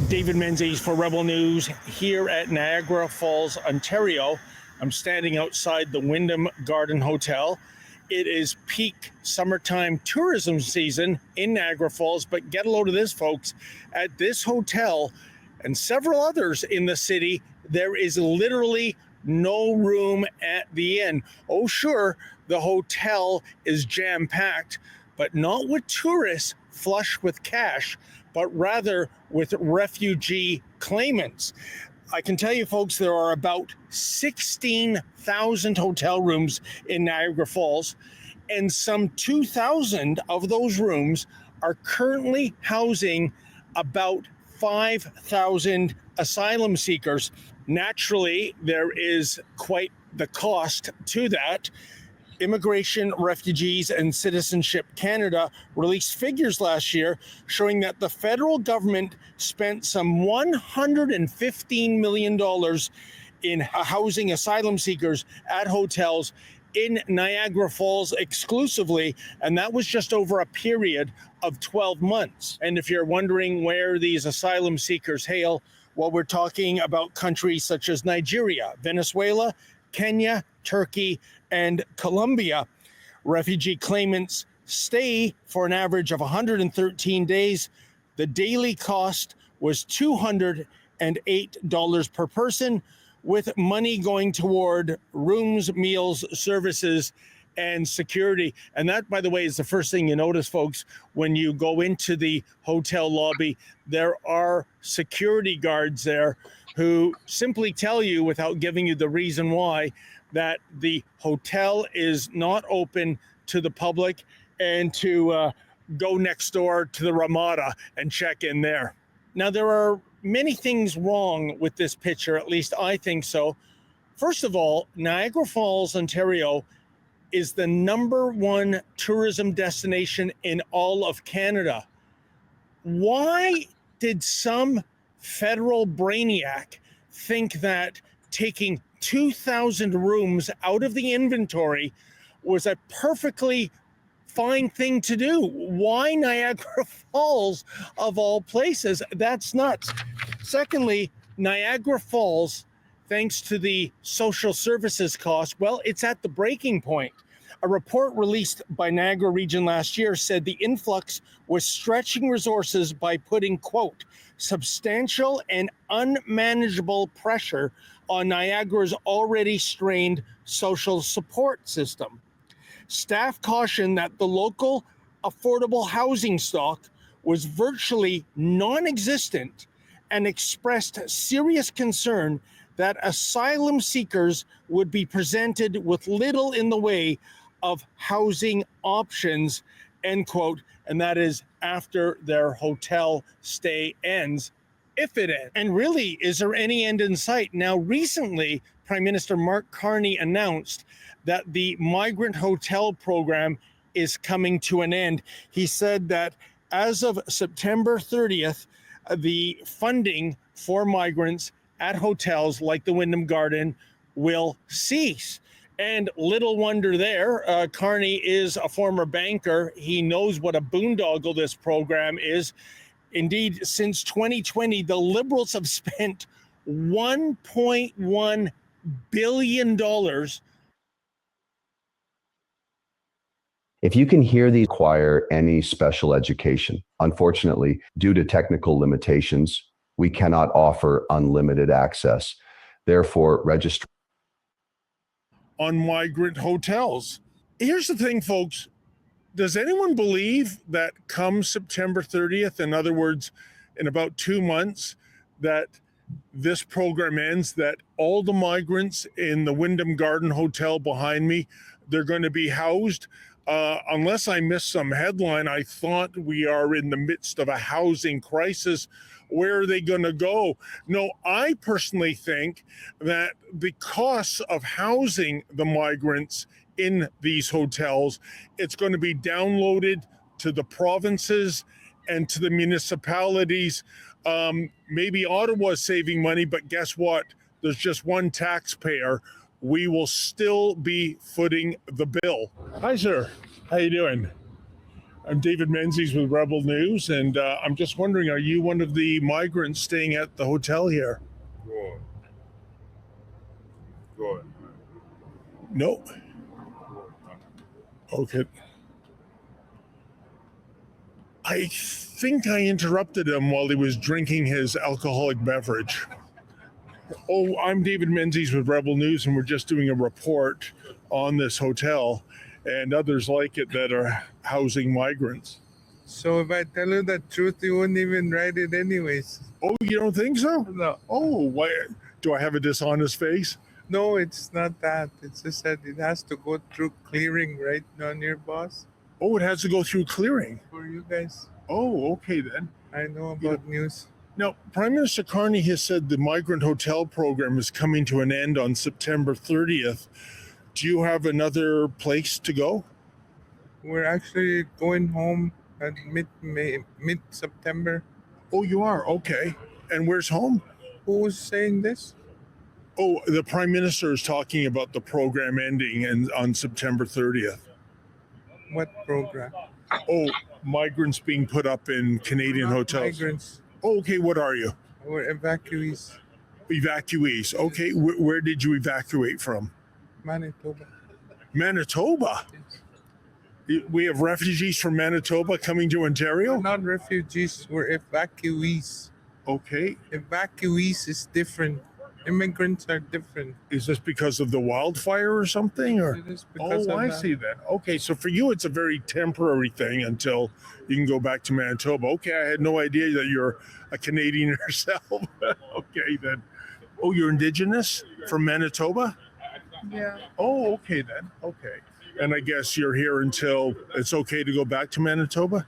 David Menzies for Rebel News here at Niagara Falls, Ontario. I'm standing outside the Wyndham Garden Hotel. It is peak summertime tourism season in Niagara Falls, but get a load of this, folks. At this hotel and several others in the city, there is literally no room at the inn. Oh, sure, the hotel is jam-packed, but not with tourists flush with cash, but rather with refugee claimants. I can tell you, folks, there are about 16,000 hotel rooms in Niagara Falls, and some 2,000 of those rooms are currently housing about 5,000 asylum seekers. Naturally, there is quite the cost to that. Immigration, Refugees and Citizenship Canada released figures last year showing that the federal government spent some $115 million in housing asylum seekers at hotels in Niagara Falls exclusively, and that was just over a period of 12 months. And if you're wondering where these asylum seekers hail, well, we're talking about countries such as Nigeria, Venezuela, Kenya, Turkey, and Colombia. Refugee claimants stay for an average of 113 days. The daily cost was $208 per person, with money going toward rooms, meals, services, and security. And that, by the way, is the first thing you notice, folks, when you go into the hotel lobby. There are security guards there who simply tell you, without giving you the reason why, that the hotel is not open to the public and to go next door to the Ramada and check in there. Now, there are many things wrong with this picture, at least I think so. First of all, Niagara Falls, Ontario is the #1 tourism destination in all of Canada. Why did some federal brainiac think that taking 2,000 rooms out of the inventory was a perfectly fine thing to do? Why Niagara Falls of all places? That's nuts. Secondly, Niagara Falls, thanks to the social services cost, well, it's at the breaking point. A report released by Niagara Region last year said the influx was stretching resources by putting, quote, substantial and unmanageable pressure on Niagara's already strained social support system. Staff cautioned that the local affordable housing stock was virtually non-existent and expressed serious concern that asylum seekers would be presented with little in the way of housing options, end quote. And that is after their hotel stay ends, if it ends. And really, is there any end in sight? Now, recently, Prime Minister Mark Carney announced that the migrant hotel program is coming to an end. He said that as of September 30th, the funding for migrants at hotels like the Wyndham Garden will cease. And little wonder there, Carney is a former banker. He knows what a boondoggle this program is. Indeed, since 2020, the Liberals have spent $1.1 billion. If you can hear these require any special education, unfortunately, due to technical limitations, we cannot offer unlimited access. Therefore, registration On migrant hotels. Here's the thing, folks. Does anyone believe that come September 30th, in other words, in about 2 months, that this program ends, that all the migrants in the Wyndham Garden Hotel behind me, they're going to be housed? Unless I missed some headline, I thought we are in the midst of a housing crisis. Where are they going to go? No, I personally think that the costs of housing the migrants in these hotels, it's going to be downloaded to the provinces and to the municipalities. Maybe Ottawa's saving money, but guess what? There's just one taxpayer. We will still be footing the bill. Hi, sir. How you doing? I'm David Menzies with Rebel News, and I'm just wondering, are you one of the migrants staying at the hotel here? Good. Good. No. Okay. I think I interrupted him while he was drinking his alcoholic beverage. Oh, I'm David Menzies with Rebel News, and we're just doing a report on this hotel and others like it that are housing migrants. So if I tell you the truth, you wouldn't even write it anyways. Oh, you don't think so? No. Oh, why? Do I have a dishonest face? No, it's not that. It's just that it has to go through clearing, right, on your boss? Oh, it has to go through clearing. For you guys. Oh, okay then. I know about news. Now, Prime Minister Carney has said the migrant hotel program is coming to an end on September 30th. Do you have another place to go? We're actually going home at mid-September. Oh, you are? Okay. And where's home? Who's saying this? Oh, the Prime Minister is talking about the program ending on September 30th. What program? Oh, migrants being put up in Canadian hotels. Migrants. Oh, okay, what are you? We're evacuees. Evacuees. Okay, where did you evacuate from? Manitoba. Manitoba? We have refugees from Manitoba coming to We're Ontario? not refugees. We're evacuees. Okay. Evacuees is different. Immigrants are different. Is this because of the wildfire or something? Or It is because oh, of I that. see that. Okay, so for you, it's a very temporary thing until you can go back to Manitoba. Okay, I had no idea that you're a Canadian yourself. Okay, then. Oh, you're Indigenous from Manitoba? Yeah. Oh, okay then. Okay. And I guess you're here until it's okay to go back to Manitoba?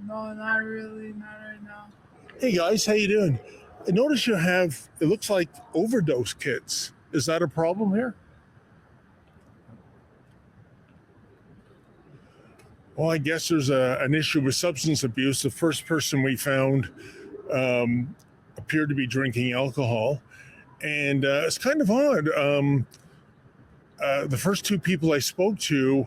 No, not really, not right now. Hey guys, how you doing? I notice you have, it looks like overdose kits. Is that a problem here? Well, I guess there's an issue with substance abuse. The first person we found appeared to be drinking alcohol. And it's kind of odd. The first two people I spoke to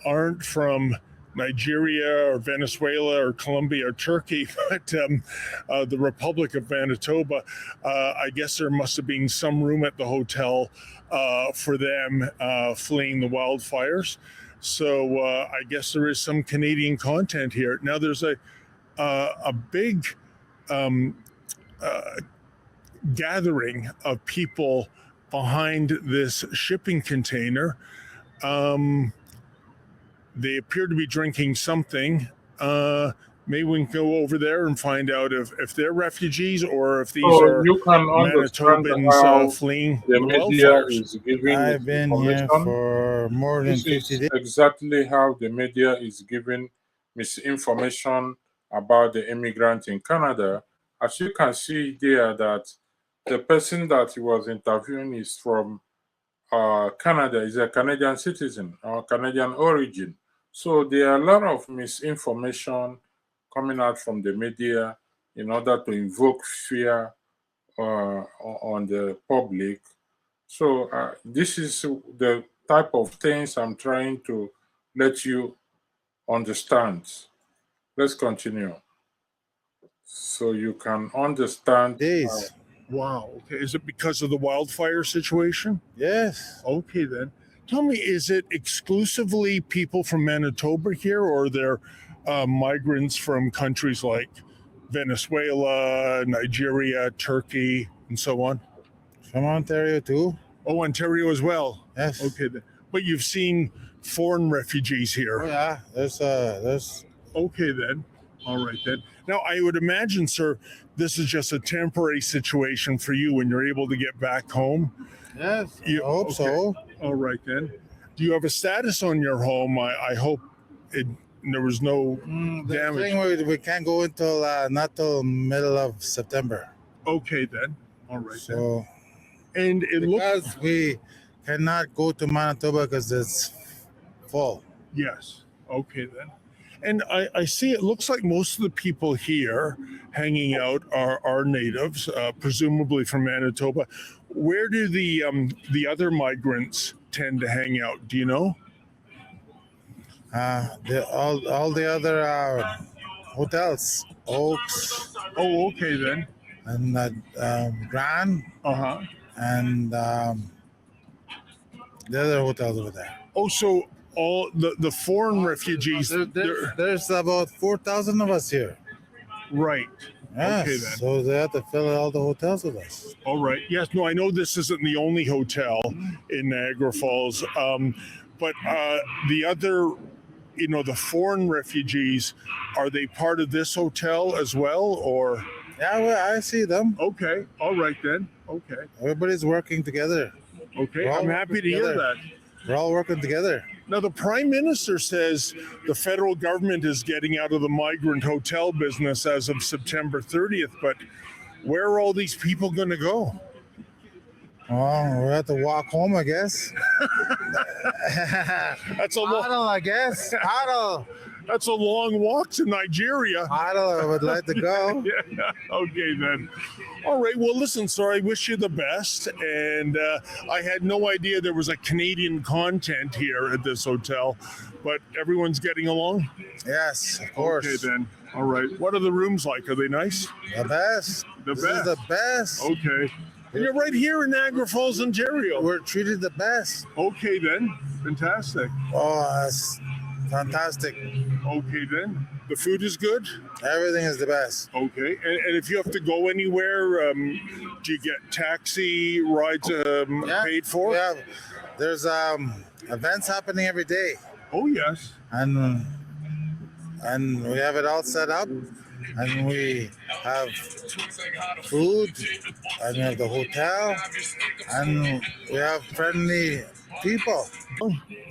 aren't from Nigeria or Venezuela or Colombia or Turkey, but the Republic of Manitoba. I guess there must have been some room at the hotel for them fleeing the wildfires. So I guess there is some Canadian content here. Now there's a big gathering of people behind this shipping container. They appear to be drinking something. Maybe we can go over there and find out if they're refugees or if these So are you can understand Manitobans how fleeing the the media wildfires. is giving I've been here misinformation. for more than This 50 is days. exactly how the media is giving misinformation about the immigrant in Canada. As you can see there, that the person that he was interviewing is from Canada, is a Canadian citizen or Canadian origin. So there are a lot of misinformation coming out from the media in order to invoke fear on the public. So this is the type of things I'm trying to let you understand. Let's continue so you can understand. Days. Wow. Okay. Is it because of the wildfire situation? Yes. Okay, then. Tell me, is it exclusively people from Manitoba here, or are there migrants from countries like Venezuela, Nigeria, Turkey, and so on? From Ontario too. Oh, Ontario as well. Yes. Okay, then. But you've seen foreign refugees here. Oh yeah. There's Okay, then. All right, then. Now, I would imagine, sir, this is just a temporary situation for you when you're able to get back home. yes. You- I hope okay. so. All right, then. Do you have a status on your home? I hope there was no The damage. thing we can't go until not till middle of September. Okay, then. All right, then. So And it looks, because we cannot go to Manitoba because it's full. yes. Okay, then. And I see it looks like most of the people here hanging out are natives, presumably from Manitoba. Where do the other migrants tend to hang out? Do you know? All the other hotels, Oaks Oh, okay then. and Grand Uh-huh. and the other hotels over there. Oh, so all the foreign refugees, There's about 4,000 of us here. right. Yes, Okay, then. so they have to fill all the hotels with us. All right. Yes. No, I know this isn't the only hotel in Niagara Falls, but the other, the foreign refugees, are they part of this hotel as well, or? Yeah, well, I see them. Okay. All right then. Okay. Everybody's working together. Okay. We're all I'm happy to hear together. that. We're all working together. Now, the Prime Minister says the federal government is getting out of the migrant hotel business as of September 30th, but where are all these people going to go? Well, we have to walk home, I guess. That's a long, Idle, I guess. Idle. that's a long walk to Nigeria. Idle, I would like to go. Yeah. Okay, then. All right. Well, listen, sir, I wish you the best. And I had no idea there was a Canadian content here at this hotel, but everyone's getting along? Yes, of course. Okay, then. All right. What are the rooms like? Are they nice? The best. The This best. is the best. Okay. And you're right here in Niagara Falls, Ontario. We're treated the best. Okay, then. Fantastic. Oh, that's fantastic. Okay, then. The food is good? Everything is the best. Okay. And if you have to go anywhere, do you get taxi rides paid for? Yeah. There's events happening every day, Oh, yes. and we have it all set up, and we have food, and we have the hotel, and we have friendly people.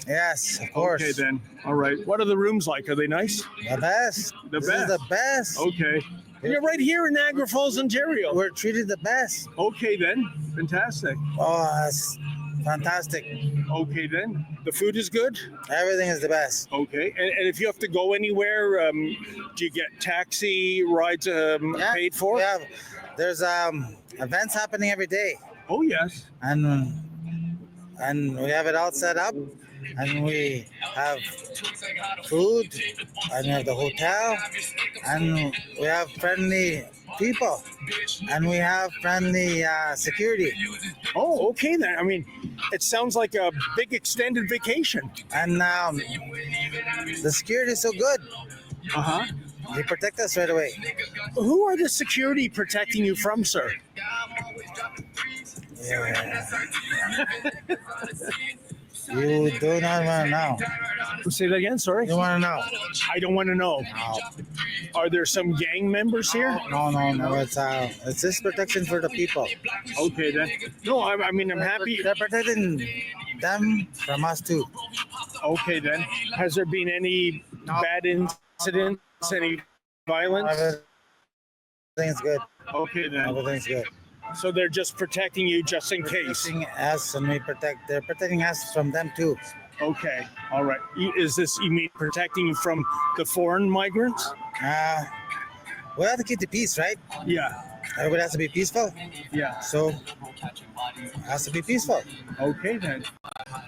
Yes, of course. Okay, then. All right. What are the rooms like? Are they nice? The best. The This best. is the best. Okay. And you're right here in Niagara Falls, Ontario. We're treated the best. Okay, then. Fantastic. Oh, that's fantastic. Okay, then. The food is good? Everything is the best. Okay. And if you have to go anywhere, do you get taxi rides paid for? Yeah. There's events happening every day, Oh, yes. and we have it all set up, and we have food, and we have the hotel, and we have friendly people, and we have friendly security, Oh, okay, then. I mean, it sounds like a big extended vacation. and the security is so good. Uh-huh. They protect us right away. Who are the security protecting you from, sir? Yeah. You do not want to know. Say that again, sorry. You want to know? I don't want to know. Are there some gang members here? No. It's just protection for the people. Okay, then. No, I mean, I'm happy. They're protecting them from us too. Okay, then. Has there been any bad incidents, any violence? Everything's good. Okay, then. Everything's good. So they're just protecting you just in case. Protecting us, and they're protecting us from them too. Okay, all right. Is this, you mean protecting you from the foreign migrants? We have to keep the peace, right? Yeah, Everybody has to be peaceful. yeah. So it has to be peaceful. Okay, then.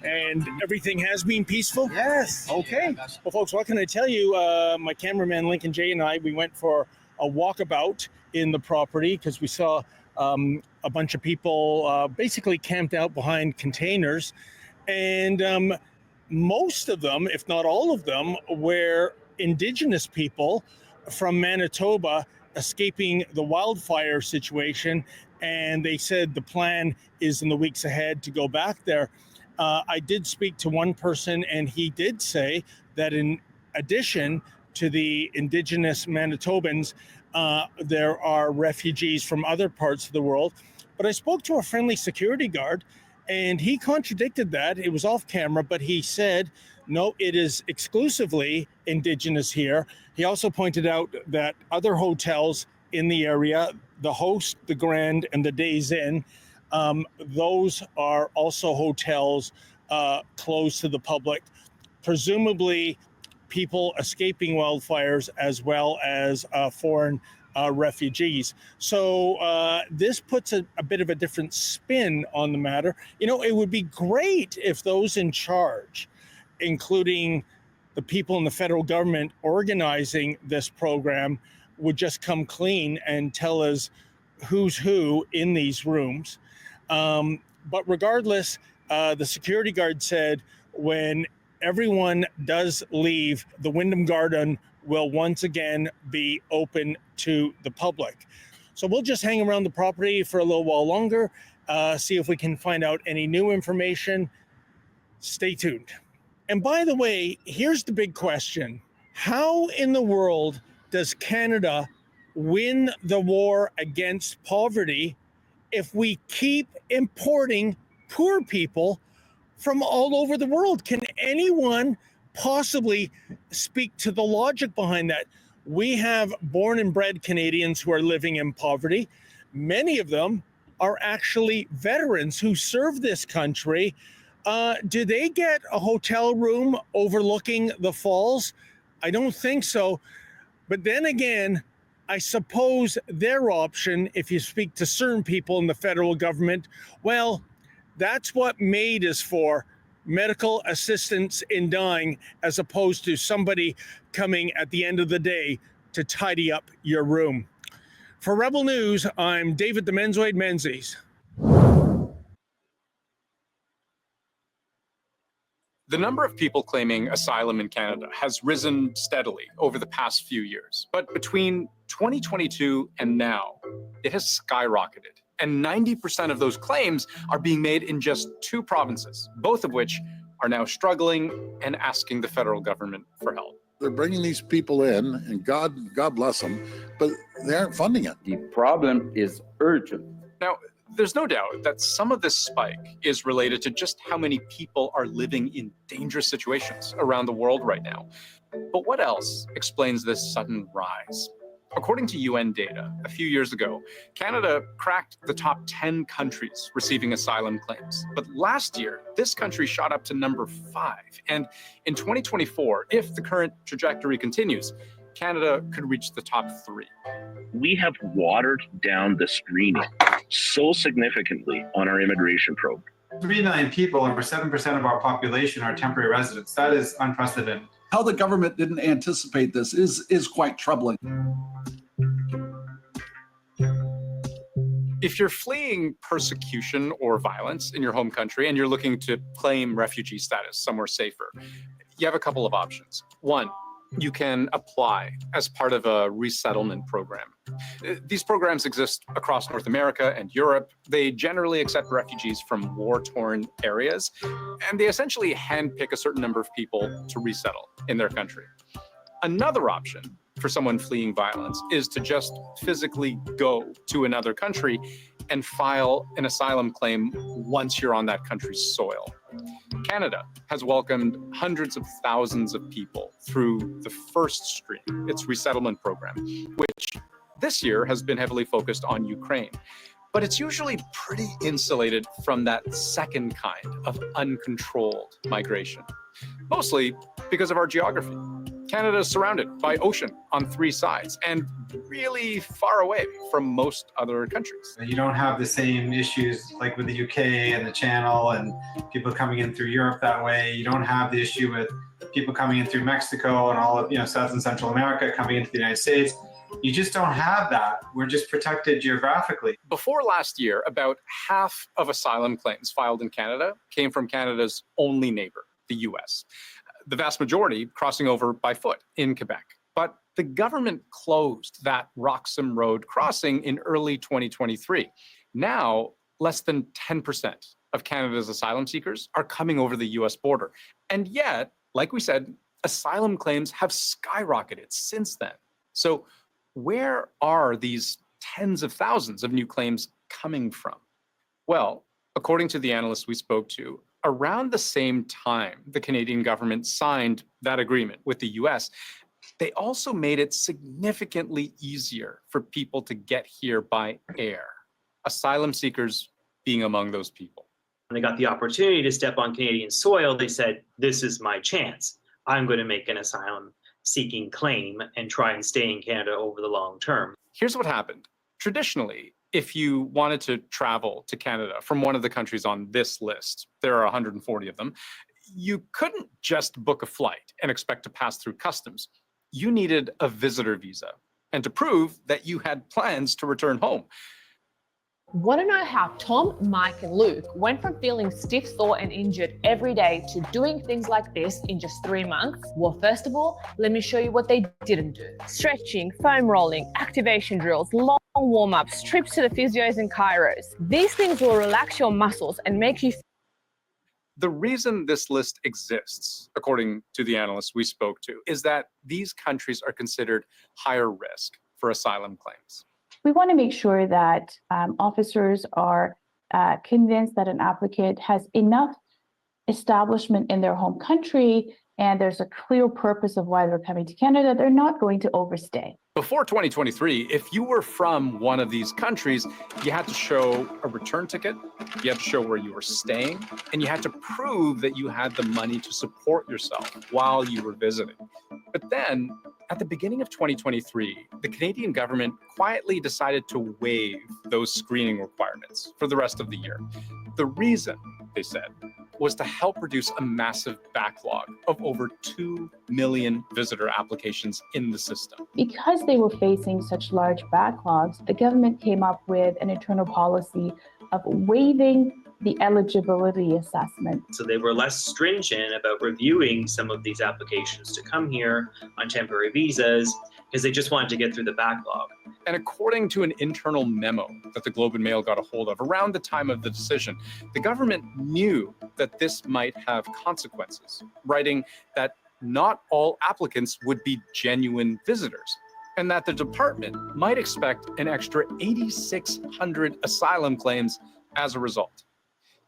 And everything has been peaceful? Yes. Okay. Well, folks, what can I tell you? My cameraman Lincoln J and I, we went for a walkabout in the property because we saw a bunch of people basically camped out behind containers. And most of them, if not all of them, were Indigenous people from Manitoba escaping the wildfire situation. And they said the plan is in the weeks ahead to go back there. I did speak to one person, and he did say that in addition to the Indigenous Manitobans, there are refugees from other parts of the world. But I spoke to a friendly security guard, and he contradicted that. It was off camera, but he said, no, it is exclusively Indigenous here. He also pointed out that other hotels in the area, the Host, the Grand, and the Days Inn, those are also hotels closed to the public, presumably people escaping wildfires as well as foreign refugees. So this puts a bit of a different spin on the matter. You know, it would be great if those in charge, including the people in the federal government organizing this program would just come clean and tell us who's who in these rooms. But regardless, the security guard said when everyone does leave, the Wyndham Garden will once again be open to the public. So we'll just hang around the property for a little while longer, see if we can find out any new information. Stay tuned. And by the way, here's the big question. How in the world does Canada win the war against poverty if we keep importing poor people from all over the world? Can anyone possibly speak to the logic behind that? We have born and bred Canadians who are living in poverty. Many of them are actually veterans who serve this country. Do they get a hotel room overlooking the falls? I don't think so. But then again, I suppose their option, if you speak to certain people in the federal government, well, that's what MAID is for, medical assistance in dying, as opposed to somebody coming at the end of the day to tidy up your room. For Rebel News, I'm David the Menzoid Menzies. The number of people claiming asylum in Canada has risen steadily over the past few years. But between 2022 and now, it has skyrocketed. And 90% of those claims are being made in just 2 provinces, both of which are now struggling and asking the federal government for help. They're bringing these people in, and God bless them, but they aren't funding it. The problem is urgent. Now, there's no doubt that some of this spike is related to just how many people are living in dangerous situations around the world right now. But what else explains this sudden rise? According to UN data, a few years ago, Canada cracked the top 10 countries receiving asylum claims. But last year, this country shot up to number 5. And in 2024, if the current trajectory continues, Canada could reach the top 3. We have watered down the screening so significantly on our immigration program. 3 million people, over 7% of our population, are temporary residents. That is unprecedented. How the government didn't anticipate this is quite troubling. If you're fleeing persecution or violence in your home country and you're looking to claim refugee status somewhere safer, you have a couple of options. One, you can apply as part of a resettlement program. These programs exist across North America and Europe. They generally accept refugees from war-torn areas, and they essentially handpick a certain number of people to resettle in their country. Another option for someone fleeing violence is to just physically go to another country and file an asylum claim once you're on that country's soil. Canada has welcomed hundreds of thousands of people through the first stream, its resettlement program, which this year has been heavily focused on Ukraine. But it's usually pretty insulated from that second kind of uncontrolled migration, mostly because of our geography. Canada is surrounded by ocean on 3 sides and really far away from most other countries. You don't have the same issues like with the UK and the Channel and people coming in through Europe that way. You don't have the issue with people coming in through Mexico and all of South and Central America coming into the United States. You just don't have that. We're just protected geographically. Before last year, about half of asylum claims filed in Canada came from Canada's only neighbor, the US. The vast majority crossing over by foot in Quebec. But the government closed that Roxham Road crossing in early 2023. Now, less than 10% of Canada's asylum seekers are coming over the US border. And yet, like we said, asylum claims have skyrocketed since then. So where are these tens of thousands of new claims coming from? Well, according to the analysts we spoke to, around the same time the Canadian government signed that agreement with the US, they also made it significantly easier for people to get here by air, asylum seekers being among those people. When they got the opportunity to step on Canadian soil, they said, this is my chance. I'm going to make an asylum seeking claim and try and stay in Canada over the long term. Here's what happened. Traditionally, if you wanted to travel to Canada from one of the countries on this list, there are 140 of them, you couldn't just book a flight and expect to pass through customs. You needed a visitor visa and to prove that you had plans to return home. Want to know how Tom, Mike, and Luke went from feeling stiff, sore, and injured every day to doing things like this in just 3 months? Well, first of all, let me show you what they didn't do. Stretching, foam rolling, activation drills, long warm-ups, trips to the physios and chiros. These things will relax your muscles and make you. The reason this list exists, according to the analysts we spoke to, is that these countries are considered higher risk for asylum claims. We want to make sure that officers are convinced that an applicant has enough establishment in their home country and there's a clear purpose of why they're coming to Canada. They're not going to overstay. Before 2023, if you were from one of these countries, you had to show a return ticket, you had to show where you were staying, and you had to prove that you had the money to support yourself while you were visiting. But then, at the beginning of 2023, the Canadian government quietly decided to waive those screening requirements for the rest of the year. The reason, they said, was to help reduce a massive backlog of over 2 million visitor applications in the system. Because they were facing such large backlogs, the government came up with an internal policy of waiving the eligibility assessment. So they were less stringent about reviewing some of these applications to come here on temporary visas because they just wanted to get through the backlog. And according to an internal memo that the Globe and Mail got a hold of around the time of the decision, the government knew that this might have consequences, writing that not all applicants would be genuine visitors, and that the department might expect an extra 8,600 asylum claims as a result.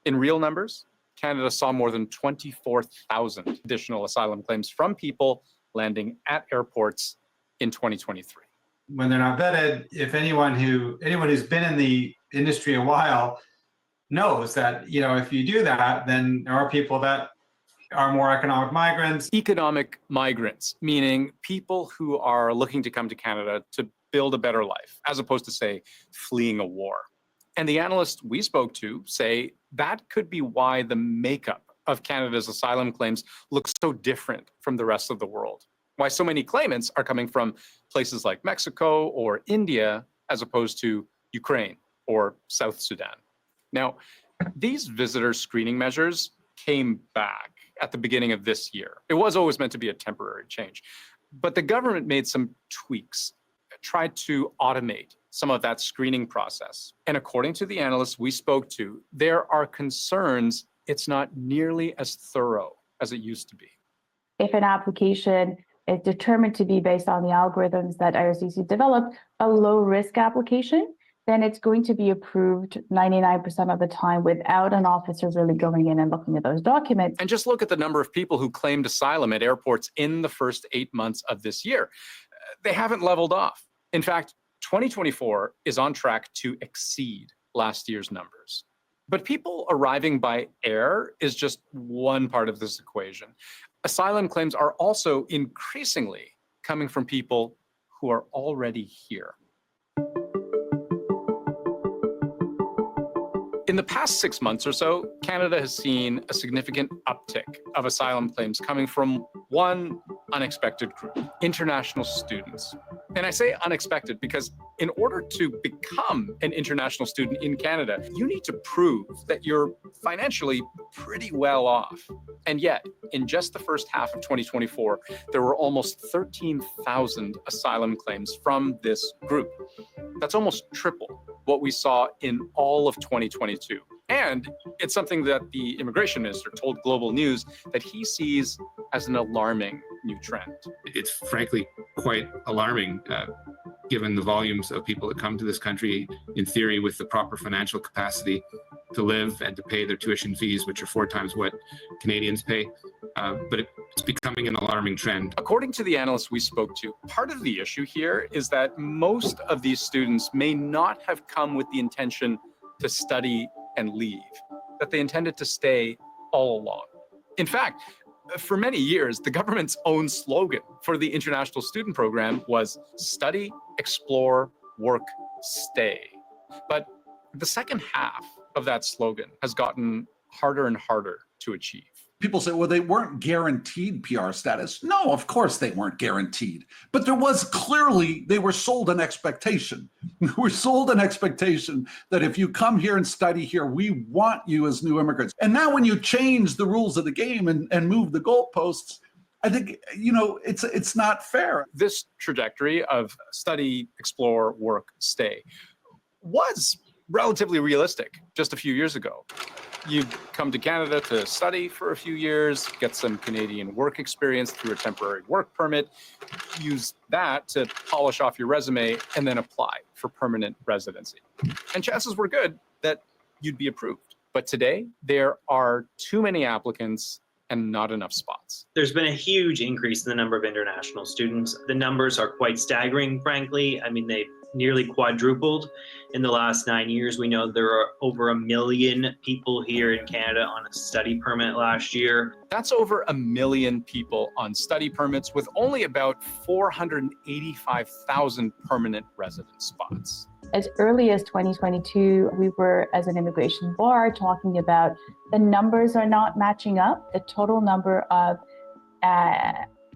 In real numbers, Canada saw more than 24,000 additional asylum claims from people landing at airports in 2023. When they're not vetted, if anyone who's been in the industry a while knows that, if you do that, then there are people that are more economic migrants. Economic migrants, meaning people who are looking to come to Canada to build a better life, as opposed to, say, fleeing a war. And the analysts we spoke to say that could be why the makeup of Canada's asylum claims looks so different from the rest of the world. Why so many claimants are coming from places like Mexico or India, as opposed to Ukraine or South Sudan. Now, these visitor screening measures came back at the beginning of this year. It was always meant to be a temporary change, but the government made some tweaks, tried to automate some of that screening process. And according to the analysts we spoke to, there are concerns it's not nearly as thorough as it used to be. If an application is determined to be based on the algorithms that IRCC developed, a low-risk application, then it's going to be approved 99% of the time without an officer really going in and looking at those documents. And just look at the number of people who claimed asylum at airports in the first 8 months of this year. They haven't leveled off. In fact, 2024 is on track to exceed last year's numbers. But people arriving by air is just one part of this equation. Asylum claims are also increasingly coming from people who are already here. In the past 6 months or so, Canada has seen a significant uptick of asylum claims coming from one unexpected group, international students. And I say unexpected because in order to become an international student in Canada, you need to prove that you're financially pretty well off. And yet, in just the first half of 2024, there were almost 13,000 asylum claims from this group. That's almost triple what we saw in all of 2022. And it's something that the immigration minister told Global News that he sees as an alarming new trend. It's frankly quite alarming, given the volumes of people that come to this country, in theory, with the proper financial capacity to live and to pay their tuition fees, which are 4 times what Canadians pay. But it's becoming an alarming trend. According to the analysts we spoke to, part of the issue here is that most of these students may not have come with the intention to study and leave, that they intended to stay all along. In fact, for many years, the government's own slogan for the international student program was study, explore, work, stay. But the second half of that slogan has gotten harder and harder to achieve. People say, well, they weren't guaranteed PR status. No, of course they weren't guaranteed. But there was clearly, they were sold an expectation. They were sold an expectation that if you come here and study here, we want you as new immigrants. And now when you change the rules of the game and move the goalposts, I think, it's not fair. This trajectory of study, explore, work, stay was relatively realistic just a few years ago. You come to Canada to study for a few years, get some Canadian work experience through a temporary work permit, use that to polish off your resume, and then apply for permanent residency. And chances were good that you'd be approved. But today, there are too many applicants and not enough spots. There's been a huge increase in the number of international students. The numbers are quite staggering, frankly. I mean, they've nearly quadrupled in the last 9 years. We know there are over 1 million people here in Canada on a study permit last year. That's over 1 million people on study permits, with only about 485,000 permanent resident spots. As early as 2022, we were, as an immigration bar, talking about the numbers are not matching up. The total number of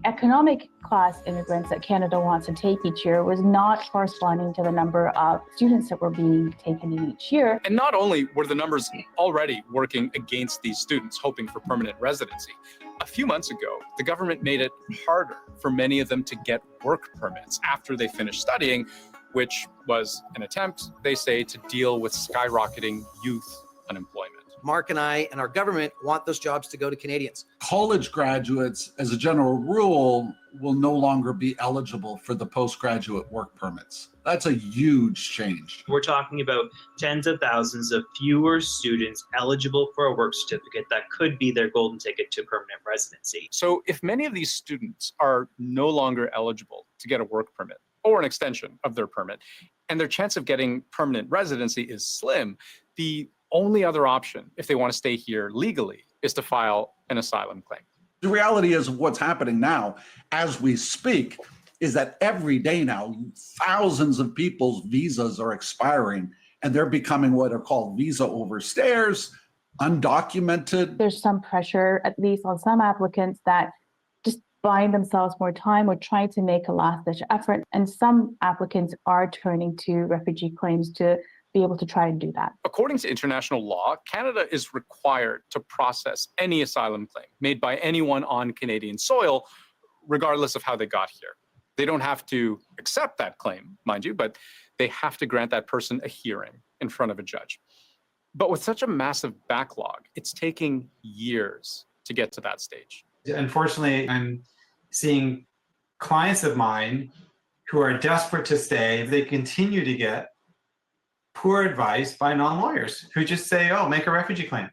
economic class immigrants that Canada wants to take each year was not corresponding to the number of students that were being taken in each year. And not only were the numbers already working against these students hoping for permanent residency, a few months ago, the government made it harder for many of them to get work permits after they finished studying, which was an attempt, they say, to deal with skyrocketing youth unemployment. Mark and I and our government want those jobs to go to Canadians. College graduates, as a general rule, will no longer be eligible for the postgraduate work permits. That's a huge change. We're talking about tens of thousands of fewer students eligible for a work certificate that could be their golden ticket to permanent residency. So if many of these students are no longer eligible to get a work permit or an extension of their permit, and their chance of getting permanent residency is slim, the only other option, if they want to stay here legally, is to file an asylum claim. The reality is what's happening now, as we speak, is that every day now, thousands of people's visas are expiring, and they're becoming what are called visa overstayers, undocumented. There's some pressure, at least on some applicants, that just buying themselves more time or trying to make a last-ditch effort. And some applicants are turning to refugee claims to be able to try and do that. According to international law, Canada is required to process any asylum claim made by anyone on Canadian soil, regardless of how they got here. They don't have to accept that claim, mind you, but they have to grant that person a hearing in front of a judge. But with such a massive backlog, it's taking years to get to that stage. Unfortunately, I'm seeing clients of mine who are desperate to stay. If they continue to get poor advice by non-lawyers who just say, oh, make a refugee claim.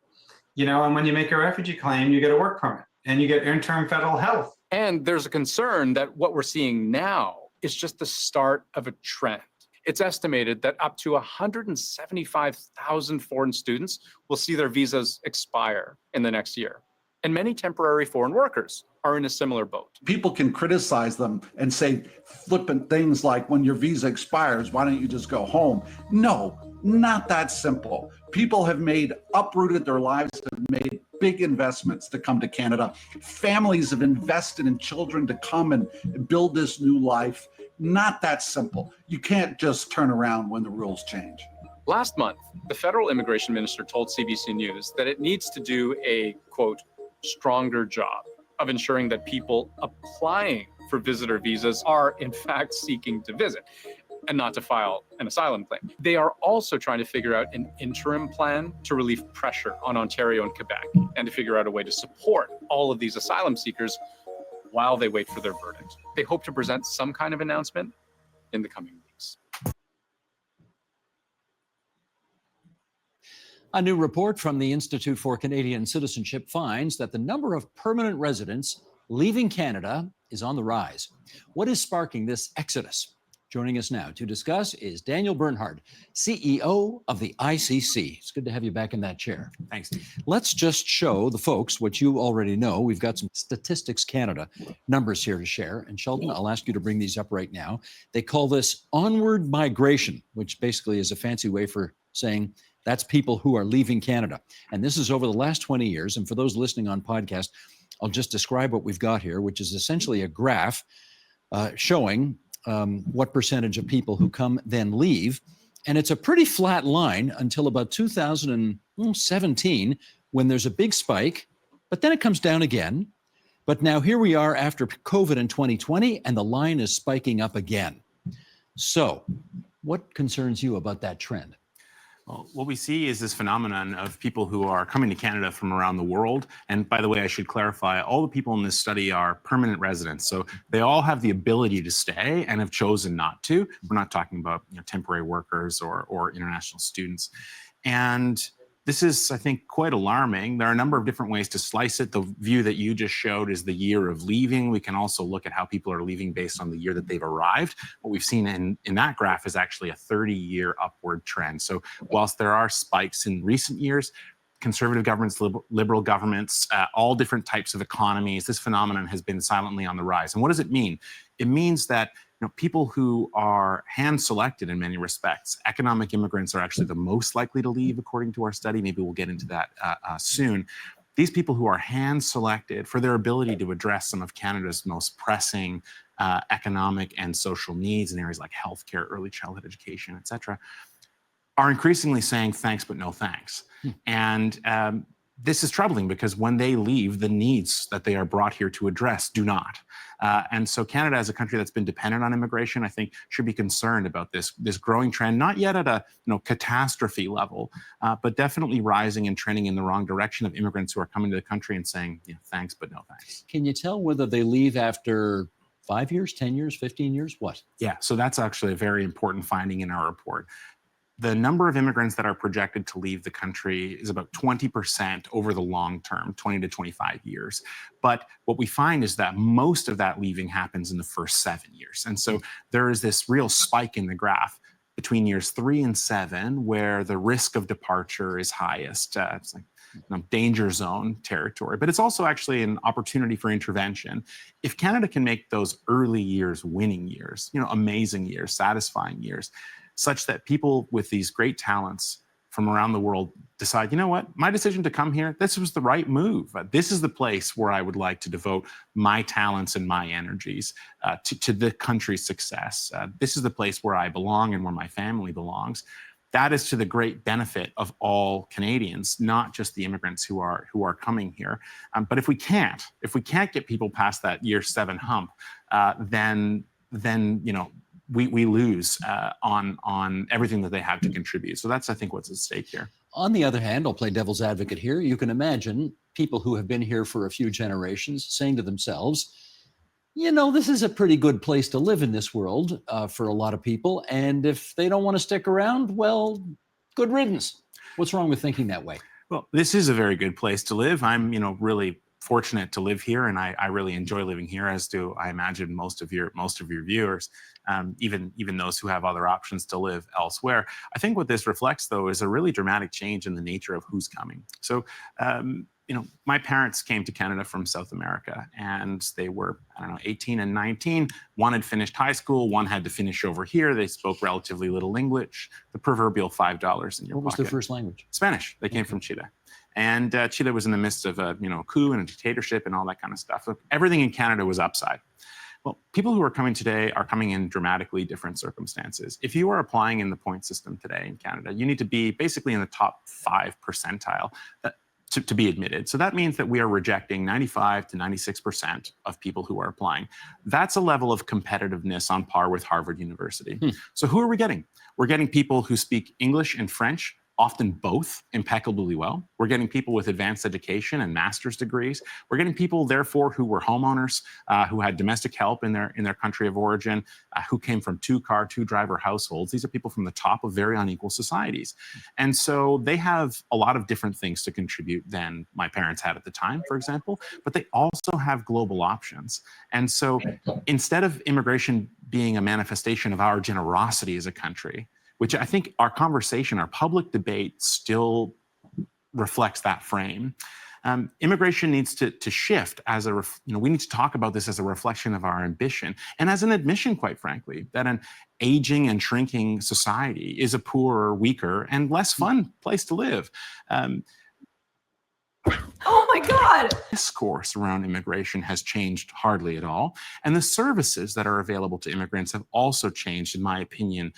And when you make a refugee claim, you get a work permit and you get interim federal health. And there's a concern that what we're seeing now is just the start of a trend. It's estimated that up to 175,000 foreign students will see their visas expire in the next year. And many temporary foreign workers are in a similar boat. People can criticize them and say flippant things like, when your visa expires, why don't you just go home? No, not that simple. People have uprooted their lives, have made big investments to come to Canada. Families have invested in children to come and build this new life. Not that simple. You can't just turn around when the rules change. Last month, the federal immigration minister told CBC News that it needs to do a, quote, stronger job of ensuring that people applying for visitor visas are in fact seeking to visit and not to file an asylum claim. They are also trying to figure out an interim plan to relieve pressure on Ontario and Quebec and to figure out a way to support all of these asylum seekers while they wait for their verdict. They hope to present some kind of announcement in the coming weeks. A new report from the Institute for Canadian Citizenship finds that the number of permanent residents leaving Canada is on the rise. What is sparking this exodus? Joining us now to discuss is Daniel Bernhard, CEO of the ICC. It's good to have you back in that chair. Thanks. Let's just show the folks what you already know. We've got some Statistics Canada numbers here to share. And Sheldon, I'll ask you to bring these up right now. They call this onward migration, which basically is a fancy way for saying That's people who are leaving Canada. And this is over the last 20 years. And for those listening on podcast, I'll just describe what we've got here, which is essentially a graph showing what percentage of people who come then leave. And it's a pretty flat line until about 2017, when there's a big spike, but then it comes down again. But now here we are after COVID in 2020, and the line is spiking up again. So what concerns you about that trend? Well, what we see is this phenomenon of people who are coming to Canada from around the world. And by the way, I should clarify, all the people in this study are permanent residents. So they all have the ability to stay and have chosen not to. We're not talking about temporary workers or international students. And this is, I think, quite alarming. There are a number of different ways to slice it. The view that you just showed is the year of leaving. We can also look at how people are leaving based on the year that they've arrived. What we've seen in that graph is actually a 30-year upward trend. So whilst there are spikes in recent years, conservative governments, liberal governments, all different types of economies, this phenomenon has been silently on the rise. And what does it mean? It means that people who are hand-selected in many respects, economic immigrants are actually the most likely to leave, according to our study. Maybe we'll get into that soon. These people who are hand-selected for their ability to address some of Canada's most pressing economic and social needs in areas like healthcare, early childhood education, et cetera, are increasingly saying thanks, but no thanks. And this is troubling because when they leave, the needs that they are brought here to address do not. And so Canada, as a country that's been dependent on immigration, I think should be concerned about this growing trend, not yet at a catastrophe level, but definitely rising and trending in the wrong direction of immigrants who are coming to the country and saying, thanks, but no thanks. Can you tell whether they leave after 5 years, 10 years, 15 years? What? Yeah, so that's actually a very important finding in our report. The number of immigrants that are projected to leave the country is about 20% over the long term, 20 to 25 years. But what we find is that most of that leaving happens in the first 7 years. And so there is this real spike in the graph between years 3 and 7, where the risk of departure is highest. It's like danger zone territory, but it's also actually an opportunity for intervention. If Canada can make those early years winning years, amazing years, satisfying years, such that people with these great talents from around the world decide, my decision to come here, this was the right move. This is the place where I would like to devote my talents and my energies to the country's success. This is the place where I belong and where my family belongs. That is to the great benefit of all Canadians, not just the immigrants who are coming here. But if we can't get people past that year 7 hump, then we lose on everything that they have to contribute. So that's, I think, what's at stake here. On the other hand, I'll play devil's advocate here. You can imagine people who have been here for a few generations saying to themselves, this is a pretty good place to live in this world for a lot of people. And if they don't want to stick around, well, good riddance. What's wrong with thinking that way? Well, this is a very good place to live. I'm, really fortunate to live here, and I really enjoy living here, as do, I imagine, most of your viewers, even those who have other options to live elsewhere. I think what this reflects, though, is a really dramatic change in the nature of who's coming. So, my parents came to Canada from South America, and they were, 18 and 19. One had finished high school, one had to finish over here. They spoke relatively little English, the proverbial $5 in your pocket. What was their first language? Spanish. They came from Chile. And Chile was in the midst of a coup and a dictatorship and all that kind of stuff. So everything in Canada was upside. Well, people who are coming today are coming in dramatically different circumstances. If you are applying in the point system today in Canada, you need to be basically in the top 5 percentile to be admitted. So that means that we are rejecting 95 to 96% of people who are applying. That's a level of competitiveness on par with Harvard University. So who are we getting? We're getting people who speak English and French, often both, impeccably well. We're getting people with advanced education and master's degrees. We're getting people, therefore, who were homeowners, who had domestic help in their country of origin, who came from 2-car, 2-driver households. These are people from the top of very unequal societies. And so they have a lot of different things to contribute than my parents had at the time, for example, but they also have global options. And so instead of immigration being a manifestation of our generosity as a country, which I think our conversation, our public debate still reflects that frame. Immigration needs to shift as we need to talk about this as a reflection of our ambition and as an admission, quite frankly, that an aging and shrinking society is a poorer, weaker, and less fun place to live. Oh my God! Discourse around immigration has changed hardly at all. And the services that are available to immigrants have also changed, in my opinion,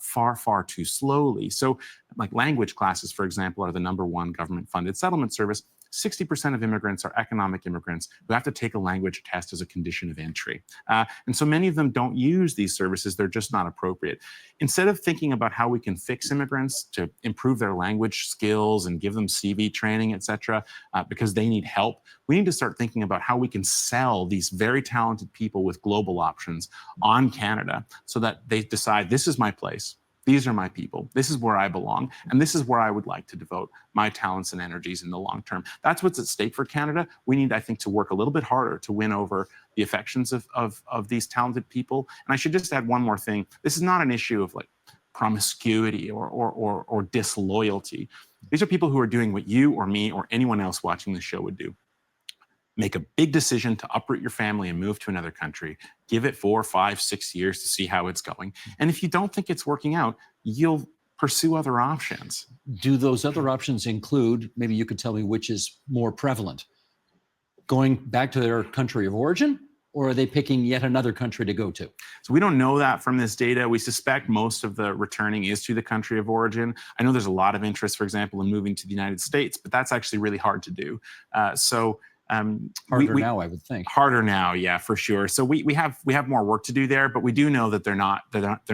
far, far too slowly. So like language classes, for example, are the #1 government-funded settlement service. 60% of immigrants are economic immigrants who have to take a language test as a condition of entry. And so many of them don't use these services. They're just not appropriate. Instead of thinking about how we can fix immigrants to improve their language skills and give them CV training, et cetera, because they need help, we need to start thinking about how we can sell these very talented people with global options on Canada so that they decide, this is my place. These are my people. This is where I belong. And this is where I would like to devote my talents and energies in the long term. That's what's at stake for Canada. We need, I think, to work a little bit harder to win over the affections of these talented people. And I should just add one more thing. This is not an issue of like promiscuity or disloyalty. These are people who are doing what you or me or anyone else watching the show would do. Make a big decision to uproot your family and move to another country. Give it 4, 5, 6 years to see how it's going. And if you don't think it's working out, you'll pursue other options. Do those other options include, maybe you could tell me which is more prevalent, going back to their country of origin, or are they picking yet another country to go to? So we don't know that from this data. We suspect most of the returning is to the country of origin. I know there's a lot of interest, for example, in moving to the United States, but that's actually really hard to do. Harder now, I would think. Harder now, yeah, for sure. So we have more work to do there, but we do know that they're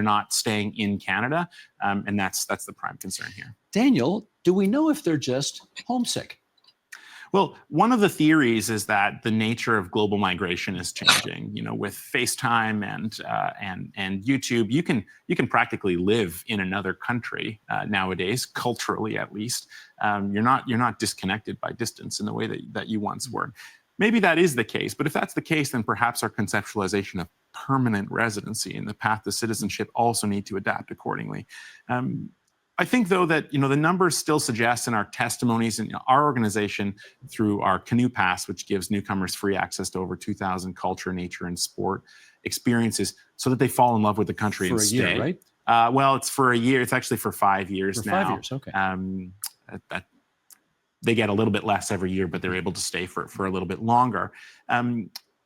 not staying in Canada, and that's the prime concern here. Daniel, do we know if they're just homesick? Well, one of the theories is that the nature of global migration is changing. You know, with FaceTime and YouTube, you can practically live in another country nowadays, culturally at least. You're not disconnected by distance in the way that you once were. Maybe that is the case, but if that's the case, then perhaps our conceptualization of permanent residency and the path to citizenship also need to adapt accordingly. I think, though, that the numbers still suggest in our testimonies and our organization through our Canoe Pass, which gives newcomers free access to over 2,000 culture, nature, and sport experiences, so that they fall in love with the country and stay. For a year, right? Well, it's for a year. It's actually for 5 years For now. 5 years, okay. They get a little bit less every year, but they're able to stay for a little bit longer.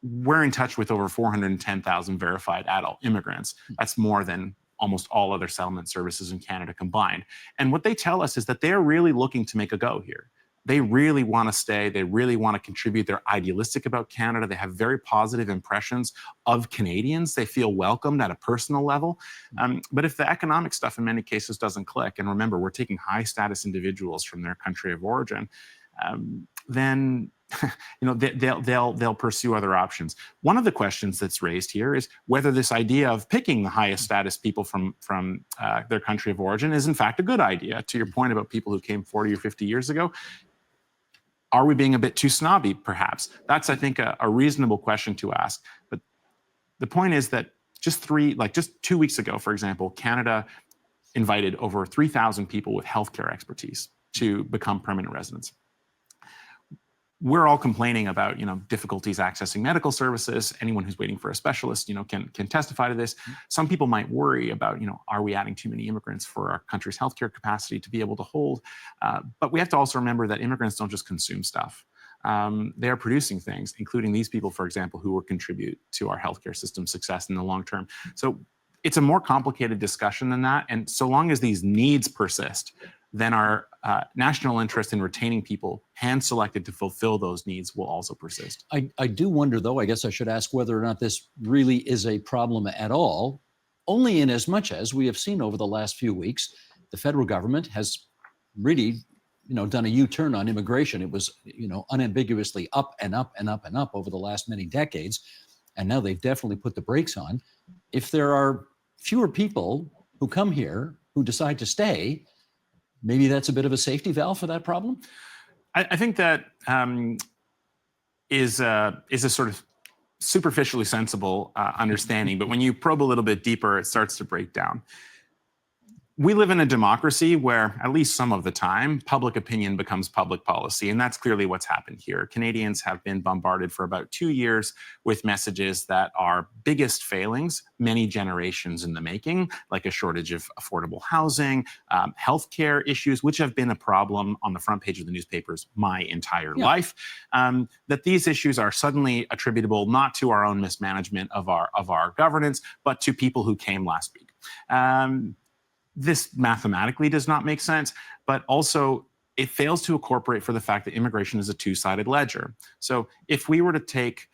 We're in touch with over 410,000 verified adult immigrants. That's more than almost all other settlement services in Canada combined. And what they tell us is that they're really looking to make a go here. They really want to stay. They really want to contribute. They're idealistic about Canada. They have very positive impressions of Canadians. They feel welcomed at a personal level. But if the economic stuff in many cases doesn't click, and remember, we're taking high status individuals from their country of origin, then they'll pursue other options. One of the questions that's raised here is whether this idea of picking the highest status people from their country of origin is in fact a good idea. To your point about people who came 40 or 50 years ago, are we being a bit too snobby, perhaps? That's, I think, a reasonable question to ask. But the point is that just 2 weeks ago, for example, Canada invited over 3,000 people with healthcare expertise to become permanent residents. We're all complaining about, difficulties accessing medical services. Anyone who's waiting for a specialist, can testify to this. Some people might worry about, are we adding too many immigrants for our country's healthcare capacity to be able to hold? But we have to also remember that immigrants don't just consume stuff. They are producing things, including these people, for example, who will contribute to our healthcare system's success in the long term. So it's a more complicated discussion than that. And so long as these needs persist, then our national interest in retaining people hand-selected to fulfill those needs will also persist. I do wonder, though, I guess I should ask whether or not this really is a problem at all, only in as much as we have seen over the last few weeks, the federal government has really, done a U-turn on immigration. It was, unambiguously up and up and up and up over the last many decades. And now they've definitely put the brakes on. If there are fewer people who come here who decide to stay, maybe that's a bit of a safety valve for that problem? I think that is a sort of superficially sensible understanding, but when you probe a little bit deeper, it starts to break down. we live in a democracy where, at least some of the time, public opinion becomes public policy. And that's clearly what's happened here. Canadians have been bombarded for about 2 years with messages that are biggest failings, many generations in the making, like a shortage of affordable housing, healthcare issues, which have been a problem on the front page of the newspapers my entire life. That these issues are suddenly attributable not to our own mismanagement of our governance, but to people who came last week. This mathematically does not make sense, but also it fails to incorporate for the fact that immigration is a two-sided ledger. So if we were to take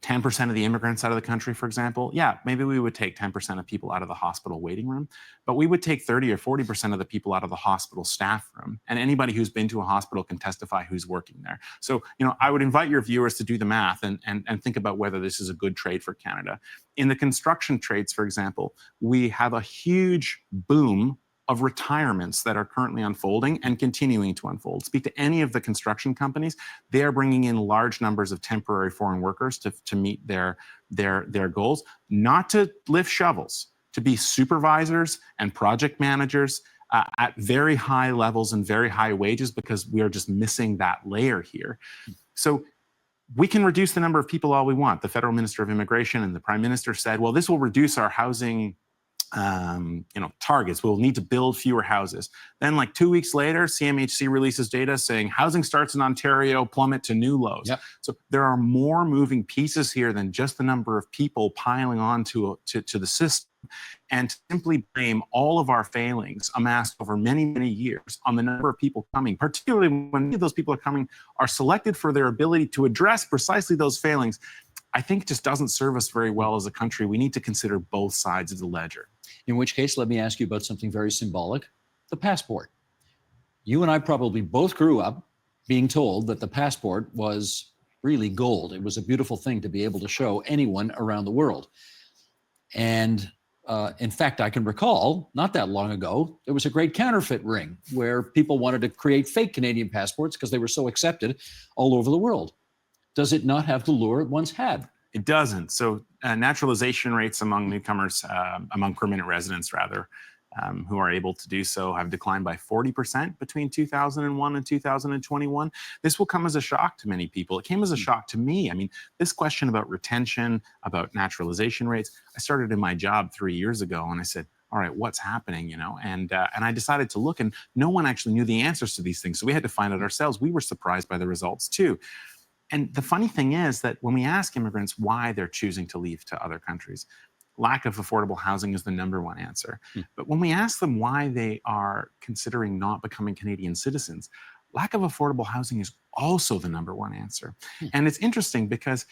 10% of the immigrants out of the country, for example, yeah, maybe we would take 10% of people out of the hospital waiting room, but we would take 30 or 40% of the people out of the hospital staff room. And anybody who's been to a hospital can testify who's working there. So, I would invite your viewers to do the math and think about whether this is a good trade for Canada. In the construction trades, for example, we have a huge boom of retirements that are currently unfolding and continuing to unfold. Speak to any of the construction companies, they are bringing in large numbers of temporary foreign workers to meet their goals, not to lift shovels, to be supervisors and project managers at very high levels and very high wages, because we are just missing that layer here. So we can reduce the number of people all we want. The Federal Minister of Immigration and the Prime Minister said, well, this will reduce our housing targets. We'll need to build fewer houses. Then like 2 weeks later, CMHC releases data saying housing starts in Ontario plummet to new lows. Yep. So there are more moving pieces here than just the number of people piling on to the system. And to simply blame all of our failings amassed over many, many years on the number of people coming, particularly when many of those people are coming are selected for their ability to address precisely those failings, I think just doesn't serve us very well as a country. We need to consider both sides of the ledger. In which case, let me ask you about something very symbolic, the passport. You and I probably both grew up being told that the passport was really gold. It was a beautiful thing to be able to show anyone around the world. And in fact, I can recall not that long ago, there was a great counterfeit ring where people wanted to create fake Canadian passports because they were so accepted all over the world. Does it not have the lure it once had? It doesn't. So naturalization rates among newcomers, among permanent residents rather, who are able to do so have declined by 40% between 2001 and 2021. This will come as a shock to many people. It came as a shock to me. I mean, this question about retention, about naturalization rates, I started in my job 3 years ago and I said, all right, what's happening, And I decided to look, and no one actually knew the answers to these things. So we had to find out ourselves. We were surprised by the results too. And the funny thing is that when we ask immigrants why they're choosing to leave to other countries, lack of affordable housing is the number one answer. But when we ask them why they are considering not becoming Canadian citizens, lack of affordable housing is also the number one answer. And it's interesting because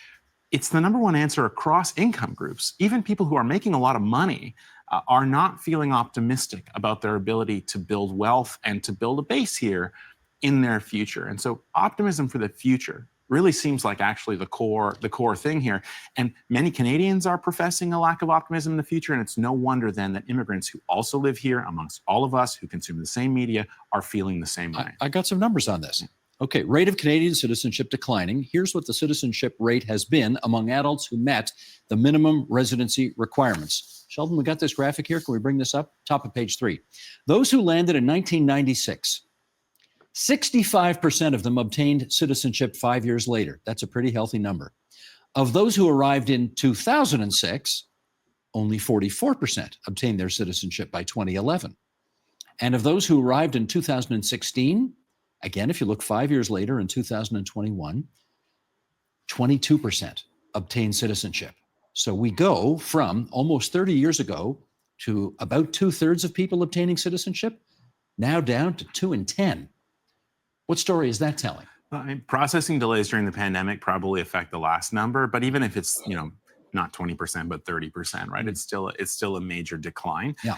it's the number one answer across income groups. Even people who are making a lot of money are not feeling optimistic about their ability to build wealth and to build a base here in their future. And so optimism for the future really seems like actually the core thing here. And many Canadians are professing a lack of optimism in the future. And it's no wonder then that immigrants who also live here amongst all of us who consume the same media are feeling the same way. I got some numbers on this. Okay, rate of Canadian citizenship declining. Here's what the citizenship rate has been among adults who met the minimum residency requirements. Sheldon, we got this graphic here. Can we bring this up? Top of page 3. Those who landed in 1996, 65% of them obtained citizenship 5 years later. That's a pretty healthy number. Of those who arrived in 2006, only 44% obtained their citizenship by 2011. And of those who arrived in 2016, again, if you look 5 years later in 2021, 22% obtained citizenship. So we go from almost 30 years ago to about 2/3 of people obtaining citizenship, now down to 2 in 10. What story is that telling? Processing delays during the pandemic probably affect the last number, but even if it's, not 20%, but 30%, right? It's still a major decline. Yeah.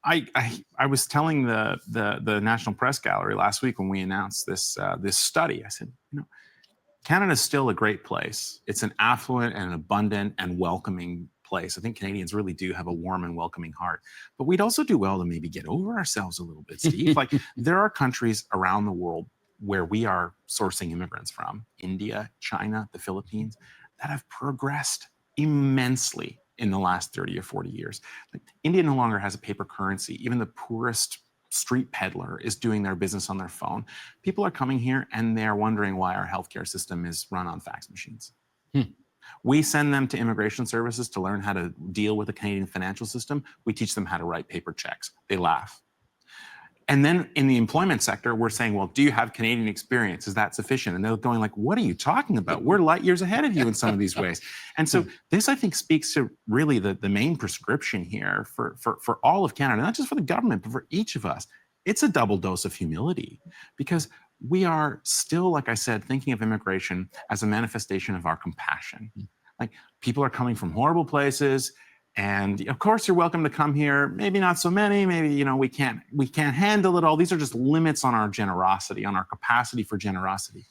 I was telling the National Press Gallery last week when we announced this study, I said, Canada's still a great place. It's an affluent and an abundant and welcoming place. I think Canadians really do have a warm and welcoming heart, but we'd also do well to maybe get over ourselves a little bit, Steve. Like there are countries around the world where we are sourcing immigrants from, India, China, the Philippines, that have progressed immensely in the last 30 or 40 years. Like, India no longer has a paper currency. Even the poorest street peddler is doing their business on their phone. People are coming here and they're wondering why our healthcare system is run on fax machines. We send them to immigration services to learn how to deal with the Canadian financial system. We teach them how to write paper checks. They laugh. And then in the employment sector, we're saying, well, do you have Canadian experience? Is that sufficient? And they're going like, what are you talking about? We're light years ahead of you in some of these ways. And so this, I think, speaks to really the main prescription here for all of Canada, not just for the government, but for each of us. It's a double dose of humility, because we are still, like I said, thinking of immigration as a manifestation of our compassion. Like, people are coming from horrible places, and of course you're welcome to come here. Maybe not so many, maybe, you know, we can't handle it all. These are just limits on our generosity, on our capacity for generosity.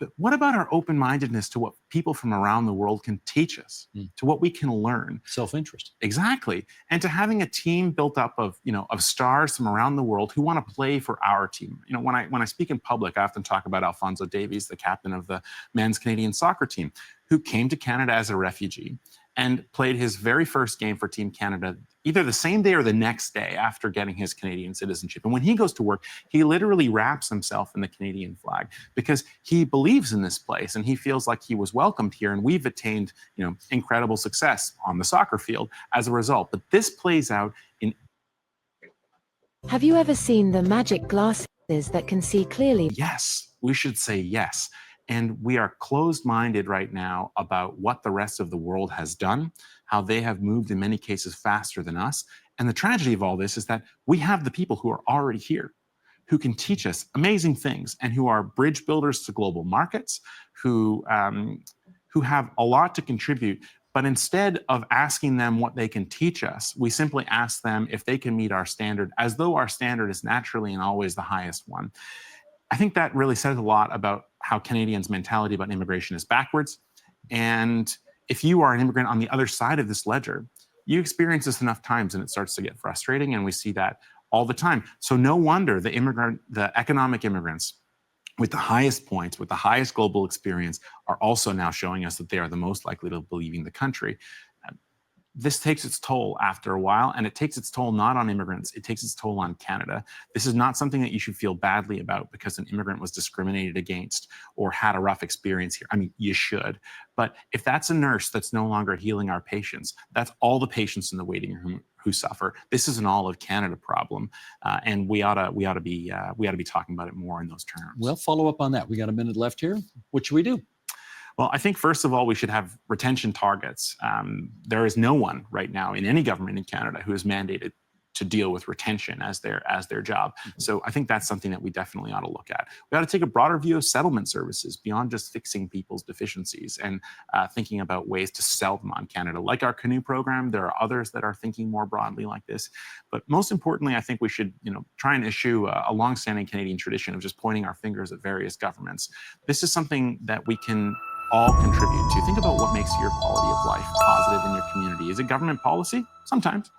But what about our open-mindedness to what people from around the world can teach us, to what we can learn? Self-interest. Exactly. And to having a team built up of, you know, of stars from around the world who want to play for our team. You know, when I speak in public, I often talk about Alphonso Davies, the captain of the men's Canadian soccer team, who came to Canada as a refugee and played his very first game for Team Canada either the same day or the next day after getting his Canadian citizenship. And when he goes to work, he literally wraps himself in the Canadian flag because he believes in this place and he feels like he was welcomed here. And we've attained, you know, incredible success on the soccer field as a result. But this plays out in... Have you ever seen the magic glasses that can see clearly? Yes, we should say yes. And we are closed-minded right now about what the rest of the world has done, how they have moved in many cases faster than us. And the tragedy of all this is that we have the people who are already here, who can teach us amazing things and who are bridge builders to global markets, who have a lot to contribute. But instead of asking them what they can teach us, we simply ask them if they can meet our standard, as though our standard is naturally and always the highest one. I think that really says a lot about how Canadians' mentality about immigration is backwards. And if you are an immigrant on the other side of this ledger, you experience this enough times and it starts to get frustrating, and we see that all the time. So no wonder the economic immigrants with the highest points, with the highest global experience, are also now showing us that they are the most likely to be leaving the country. This takes its toll after a while, and it takes its toll not on immigrants, it takes its toll on Canada. This is not something that you should feel badly about because an immigrant was discriminated against or had a rough experience here. I mean, you should. But if that's a nurse that's no longer healing our patients, that's all the patients in the waiting room who suffer. This is an all of Canada problem, and we ought to be talking about it more in those terms. Well, follow up on that. We got a minute left here. What should we do? Well, I think first of all, we should have retention targets. There is no one right now in any government in Canada who is mandated to deal with retention as their job. So I think that's something that we definitely ought to look at. We ought to take a broader view of settlement services beyond just fixing people's deficiencies and thinking about ways to sell them on Canada. Like our Canoe program, there are others that are thinking more broadly like this. But most importantly, I think we should, you know, try and issue a longstanding Canadian tradition of just pointing our fingers at various governments. This is something that we can all contribute to. Think about what makes your quality of life positive in your community. Is it government policy? Sometimes.